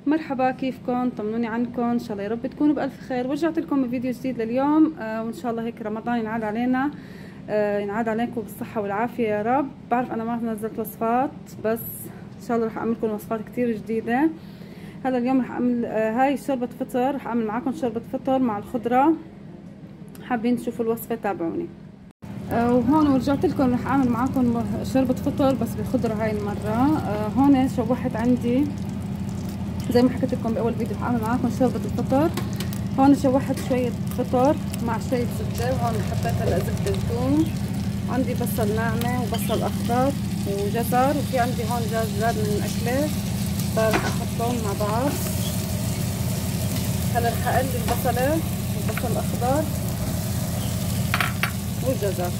مرحبا، كيفكم؟ طمنوني عنكم، ان شاء الله يا رب تكونوا بالف خير. ورجعت لكم بفيديو جديد لليوم وان شاء الله هيك رمضان ينعاد علينا، ينعاد عليكم بالصحه والعافيه يا رب. بعرف انا ما نزلت وصفات، بس ان شاء الله رح اعمل لكم وصفات كتير جديده. هلا اليوم رح اعمل هاي شوربه فطر، رح اعمل معاكم شوربه فطر مع الخضره. حابين تشوفوا الوصفه تابعوني. وهون ورجعت لكم رح اعمل معاكم شوربه فطر بس بالخضره هاي المره. هون شوحت عندي زي ما حكيت لكم باول فيديو، رح اعمل معاكم شوربه الفطر. هون شوحت شويه فطر مع شويه زبده، وهون حطيت هلا زبده زيتون. عندي بصل ناعمه وبصل اخضر وجزر، وفي عندي هون دجاج زاد من الاكله، فرح احطهم مع بعض. هلا رح اقلي البصله والبصل الاخضر والجزر.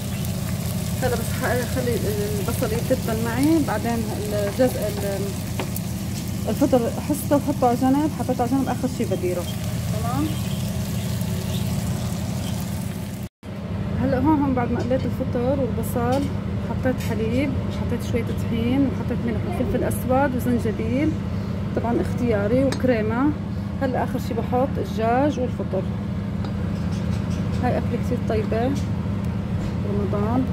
هلا بس اخلي البصل يتبل معي، بعدين الفطر حسته وحطه على جنب، حطيته على جنب، اخر شي بديره. تمام. هلا هون بعد ما قليت الفطر والبصل حطيت حليب وحطيت شويه طحين وحطيت ملح وفلفل اسود وزنجبيل، طبعا اختياري، وكريمه. هلا اخر شي بحط الدجاج والفطر. هاي اكله كثير طيبه رمضان.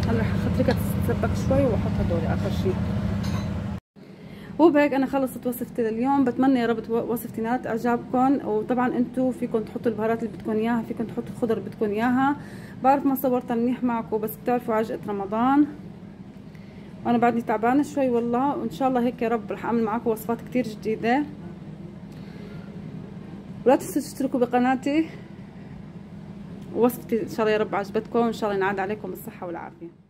هلا رح اتركها تتسبك شوي واحط هدول اخر شي. وبهيك انا خلصت وصفتي لليوم. بتمنى يا رب وصفتي نالت اعجابكم، وطبعا انتم فيكم تحطوا البهارات اللي بدكم اياها، فيكم تحطوا الخضر اللي بدكم اياها. بعرف ما صورتها منيح معكم، بس بتعرفوا عجقة رمضان وانا بعدني تعبانه شوي والله. وان شاء الله هيك يا رب رح اعمل معكم وصفات كتير جديده. ولا تنسوا تشتركوا بقناتي. ووصفتي ان شاء الله يا رب عجبتكم، وان شاء الله ينعاد عليكم بالصحه والعافيه.